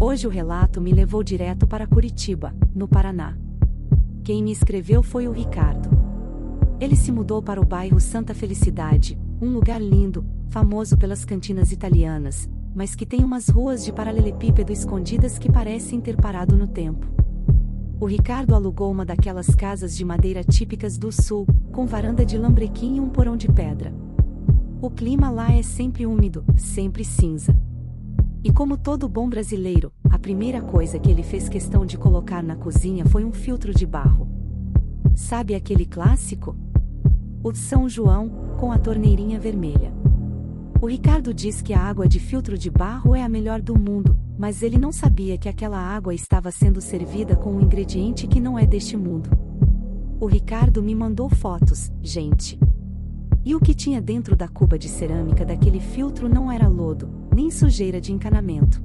Hoje o relato me levou direto para Curitiba, no Paraná. Quem me escreveu foi o Ricardo. Ele se mudou para o bairro Santa Felicidade, um lugar lindo, famoso pelas cantinas italianas, mas que tem umas ruas de paralelepípedo escondidas que parecem ter parado no tempo. O Ricardo alugou uma daquelas casas de madeira típicas do sul, com varanda de lambrequim e um porão de pedra. O clima lá é sempre úmido, sempre cinza. E como todo bom brasileiro, a primeira coisa que ele fez questão de colocar na cozinha foi um filtro de barro. Sabe aquele clássico? O São João, com a torneirinha vermelha. O Ricardo diz que a água de filtro de barro é a melhor do mundo, mas ele não sabia que aquela água estava sendo servida com um ingrediente que não é deste mundo. O Ricardo me mandou fotos, gente. E o que tinha dentro da cuba de cerâmica daquele filtro não era lodo, nem sujeira de encanamento.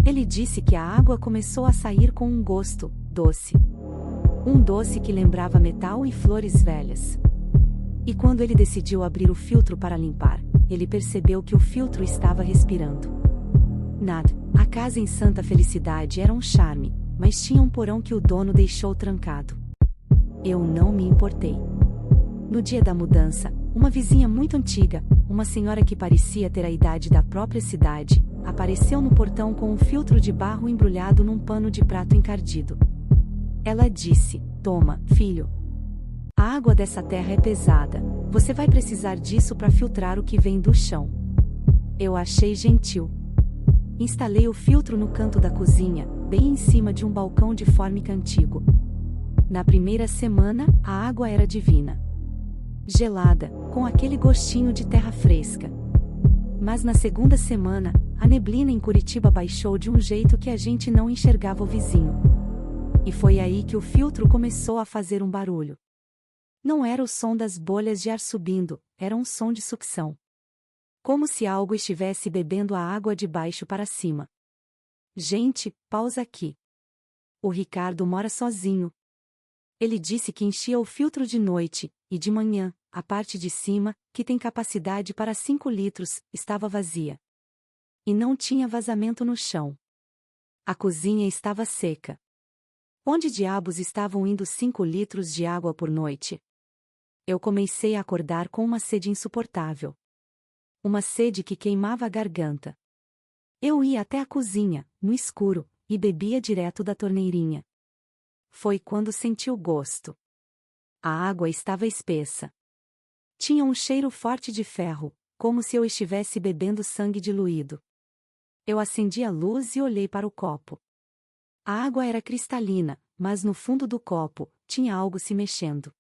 Ele disse que a água começou a sair com um gosto doce. Um doce que lembrava metal e flores velhas. E quando ele decidiu abrir o filtro para limpar, ele percebeu que o filtro estava respirando. Nada, a casa em Santa Felicidade era um charme, mas tinha um porão que o dono deixou trancado. Eu não me importei. No dia da mudança, uma vizinha muito antiga, uma senhora que parecia ter a idade da própria cidade, apareceu no portão com um filtro de barro embrulhado num pano de prato encardido. Ela disse: "Toma, filho. A água dessa terra é pesada, você vai precisar disso para filtrar o que vem do chão." Eu achei gentil. Instalei o filtro no canto da cozinha, bem em cima de um balcão de fórmica antigo. Na primeira semana, a água era divina. Gelada, com aquele gostinho de terra fresca. Mas na segunda semana, a neblina em Curitiba baixou de um jeito que a gente não enxergava o vizinho. E foi aí que o filtro começou a fazer um barulho. Não era o som das bolhas de ar subindo, era um som de sucção. Como se algo estivesse bebendo a água de baixo para cima. Gente, pausa aqui. O Ricardo mora sozinho. Ele disse que enchia o filtro de noite, e de manhã, a parte de cima, que tem capacidade para 5 litros, estava vazia. E não tinha vazamento no chão. A cozinha estava seca. Onde diabos estavam indo 5 litros de água por noite? Eu comecei a acordar com uma sede insuportável. Uma sede que queimava a garganta. Eu ia até a cozinha, no escuro, e bebia direto da torneirinha. Foi quando senti o gosto. A água estava espessa. Tinha um cheiro forte de ferro, como se eu estivesse bebendo sangue diluído. Eu acendi a luz e olhei para o copo. A água era cristalina, mas no fundo do copo, tinha algo se mexendo.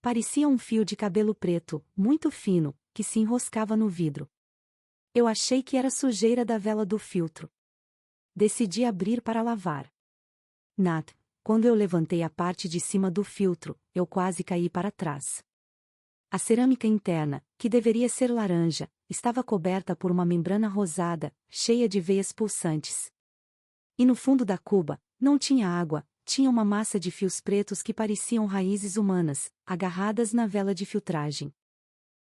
Parecia um fio de cabelo preto, muito fino, que se enroscava no vidro. Eu achei que era sujeira da vela do filtro. Decidi abrir para lavar. Nada. Quando eu levantei a parte de cima do filtro, eu quase caí para trás. A cerâmica interna, que deveria ser laranja, estava coberta por uma membrana rosada, cheia de veias pulsantes. E no fundo da cuba, não tinha água, tinha uma massa de fios pretos que pareciam raízes humanas, agarradas na vela de filtragem.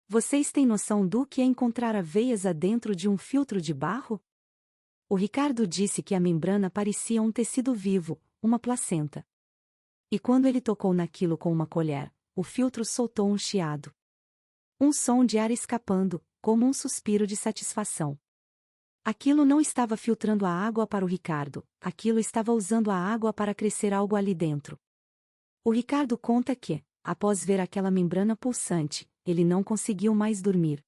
Vocês têm noção do que é encontrar aveias adentro de um filtro de barro? O Ricardo disse que a membrana parecia um tecido vivo, uma placenta. E quando ele tocou naquilo com uma colher, o filtro soltou um chiado. Um som de ar escapando, como um suspiro de satisfação. Aquilo não estava filtrando a água para o Ricardo, aquilo estava usando a água para crescer algo ali dentro. O Ricardo conta que, após ver aquela membrana pulsante, ele não conseguiu mais dormir.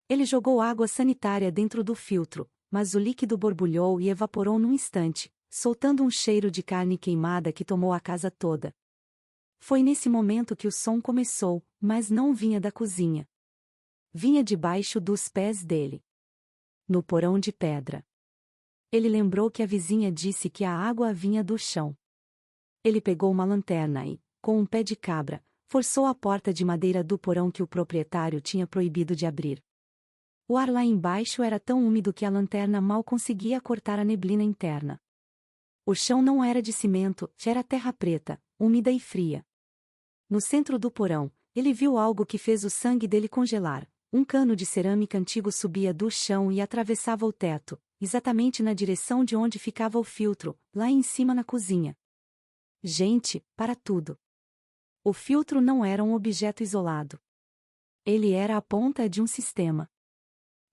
Ele jogou água sanitária dentro do filtro, mas o líquido borbulhou e evaporou num instante, soltando um cheiro de carne queimada que tomou a casa toda. Foi nesse momento que o som começou, mas não vinha da cozinha. Vinha debaixo dos pés dele. No porão de pedra. Ele lembrou que a vizinha disse que a água vinha do chão. Ele pegou uma lanterna e, com um pé de cabra, forçou a porta de madeira do porão que o proprietário tinha proibido de abrir. O ar lá embaixo era tão úmido que a lanterna mal conseguia cortar a neblina interna. O chão não era de cimento, era terra preta, úmida e fria. No centro do porão, ele viu algo que fez o sangue dele congelar. Um cano de cerâmica antigo subia do chão e atravessava o teto, exatamente na direção de onde ficava o filtro, lá em cima na cozinha. Gente, para tudo! O filtro não era um objeto isolado. Ele era a ponta de um sistema.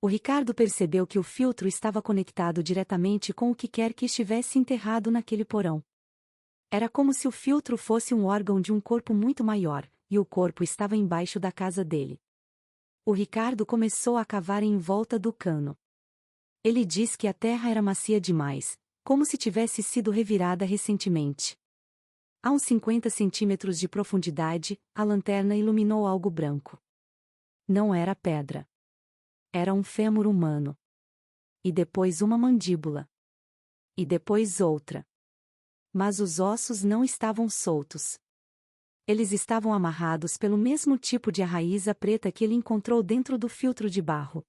O Ricardo percebeu que o filtro estava conectado diretamente com o que quer que estivesse enterrado naquele porão. Era como se o filtro fosse um órgão de um corpo muito maior, e o corpo estava embaixo da casa dele. O Ricardo começou a cavar em volta do cano. Ele diz que a terra era macia demais, como se tivesse sido revirada recentemente. A uns 50 centímetros de profundidade, a lanterna iluminou algo branco. Não era pedra. Era um fêmur humano. E depois uma mandíbula. E depois outra. Mas os ossos não estavam soltos. Eles estavam amarrados pelo mesmo tipo de arraíza preta que ele encontrou dentro do filtro de barro.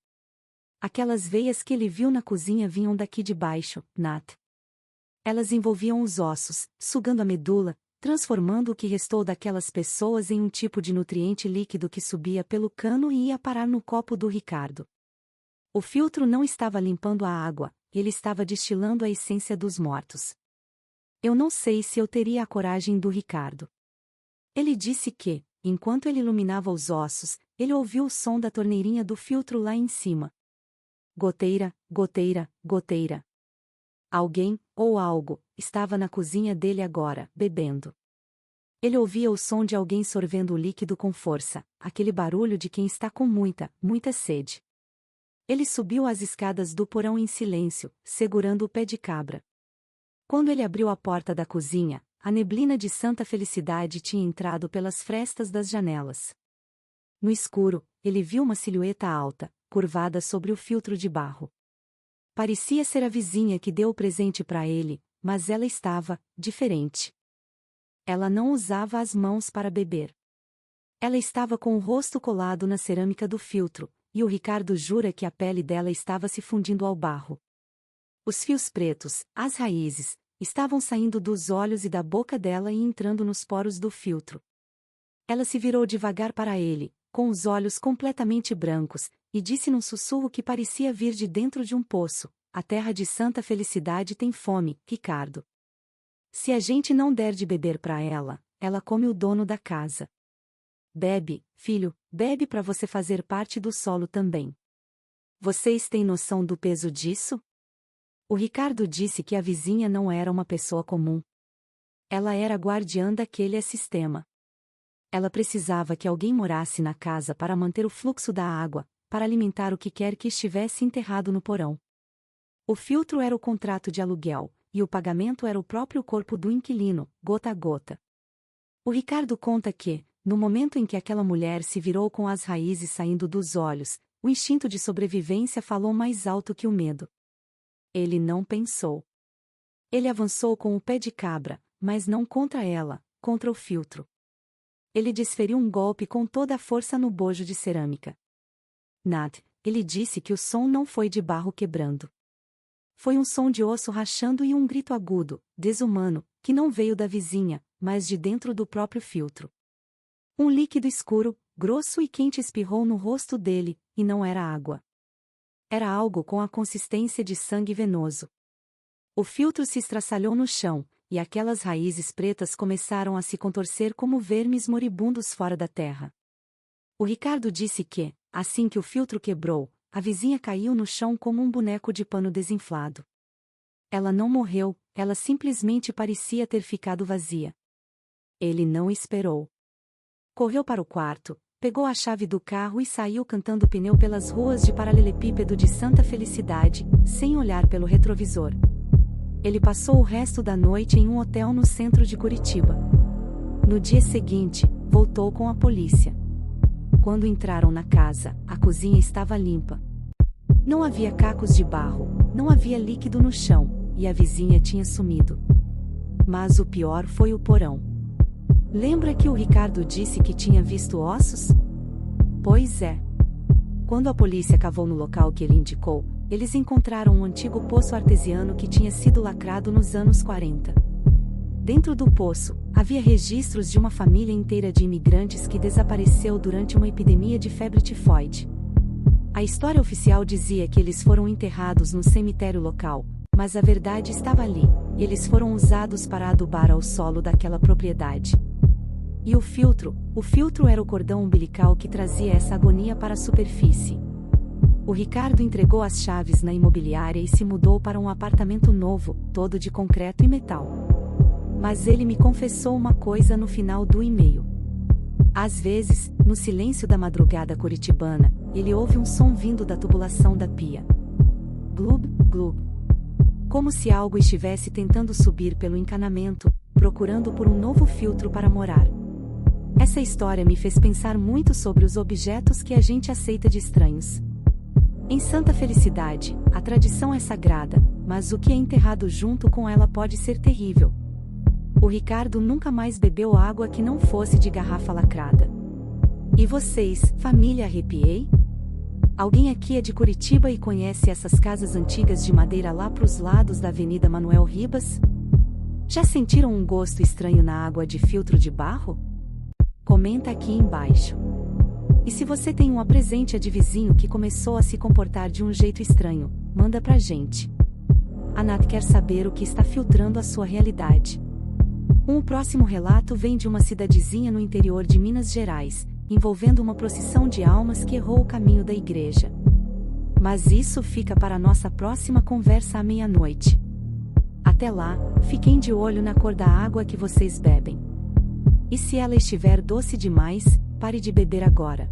Aquelas veias que ele viu na cozinha vinham daqui de baixo, Nat. Elas envolviam os ossos, sugando a medula, transformando o que restou daquelas pessoas em um tipo de nutriente líquido que subia pelo cano e ia parar no copo do Ricardo. O filtro não estava limpando a água, ele estava destilando a essência dos mortos. Eu não sei se eu teria a coragem do Ricardo. Ele disse que, enquanto ele iluminava os ossos, ele ouviu o som da torneirinha do filtro lá em cima. Goteira, goteira, goteira. Alguém, ou algo, estava na cozinha dele agora, bebendo. Ele ouvia o som de alguém sorvendo o líquido com força, aquele barulho de quem está com muita, muita sede. Ele subiu as escadas do porão em silêncio, segurando o pé de cabra. Quando ele abriu a porta da cozinha, a neblina de santa felicidade tinha entrado pelas frestas das janelas. No escuro, ele viu uma silhueta alta, curvada sobre o filtro de barro. Parecia ser a vizinha que deu o presente para ele, mas ela estava diferente. Ela não usava as mãos para beber. Ela estava com o rosto colado na cerâmica do filtro, e o Ricardo jura que a pele dela estava se fundindo ao barro. Os fios pretos, as raízes, estavam saindo dos olhos e da boca dela e entrando nos poros do filtro. Ela se virou devagar para ele, com os olhos completamente brancos, e disse num sussurro que parecia vir de dentro de um poço: "A terra de santa felicidade tem fome, Ricardo. Se a gente não der de beber para ela, ela come o dono da casa. Bebe, filho, bebe para você fazer parte do solo também. Vocês têm noção do peso disso?" O Ricardo disse que a vizinha não era uma pessoa comum. Ela era a guardiã daquele sistema. Ela precisava que alguém morasse na casa para manter o fluxo da água, para alimentar o que quer que estivesse enterrado no porão. O filtro era o contrato de aluguel, e o pagamento era o próprio corpo do inquilino, gota a gota. O Ricardo conta que, no momento em que aquela mulher se virou com as raízes saindo dos olhos, o instinto de sobrevivência falou mais alto que o medo. Ele não pensou. Ele avançou com o pé de cabra, mas não contra ela, contra o filtro. Ele desferiu um golpe com toda a força no bojo de cerâmica. Nat, ele disse que o som não foi de barro quebrando. Foi um som de osso rachando e um grito agudo, desumano, que não veio da vizinha, mas de dentro do próprio filtro. Um líquido escuro, grosso e quente espirrou no rosto dele, e não era água. Era algo com a consistência de sangue venoso. O filtro se estraçalhou no chão, e aquelas raízes pretas começaram a se contorcer como vermes moribundos fora da terra. O Ricardo disse que, assim que o filtro quebrou, a vizinha caiu no chão como um boneco de pano desinflado. Ela não morreu, ela simplesmente parecia ter ficado vazia. Ele não esperou. Correu para o quarto, pegou a chave do carro e saiu cantando pneu pelas ruas de paralelepípedo de Santa Felicidade, sem olhar pelo retrovisor. Ele passou o resto da noite em um hotel no centro de Curitiba. No dia seguinte, voltou com a polícia. Quando entraram na casa, a cozinha estava limpa. Não havia cacos de barro, não havia líquido no chão, e a vizinha tinha sumido. Mas o pior foi o porão. Lembra que o Ricardo disse que tinha visto ossos? Pois é. Quando a polícia cavou no local que ele indicou, eles encontraram um antigo poço artesiano que tinha sido lacrado nos anos 40. Dentro do poço, havia registros de uma família inteira de imigrantes que desapareceu durante uma epidemia de febre tifoide. A A história oficial dizia que eles foram enterrados no cemitério local, mas a verdade estava ali, e eles foram usados para adubar ao solo daquela propriedade. E o filtro era o cordão umbilical que trazia essa agonia para a superfície. O Ricardo entregou as chaves na imobiliária e se mudou para um apartamento novo, todo de concreto e metal. Mas ele me confessou uma coisa no final do e-mail. Às vezes, no silêncio da madrugada curitibana, ele ouve um som vindo da tubulação da pia. Glub, glub. Como se algo estivesse tentando subir pelo encanamento, procurando por um novo filtro para morar. Essa história me fez pensar muito sobre os objetos que a gente aceita de estranhos. Em Santa Felicidade, a tradição é sagrada, mas o que é enterrado junto com ela pode ser terrível. O Ricardo nunca mais bebeu água que não fosse de garrafa lacrada. E vocês, família Arrepiei? Alguém aqui é de Curitiba e conhece essas casas antigas de madeira lá pros lados da Avenida Manuel Ribas? Já sentiram um gosto estranho na água de filtro de barro? Comenta aqui embaixo. E se você tem um apresente de vizinho que começou a se comportar de um jeito estranho, manda pra gente. A Nath quer saber o que está filtrando a sua realidade. O próximo relato vem de uma cidadezinha no interior de Minas Gerais, envolvendo uma procissão de almas que errou o caminho da igreja. Mas isso fica para a nossa próxima conversa à meia-noite. Até lá, fiquem de olho na cor da água que vocês bebem. E se ela estiver doce demais, pare de beber agora.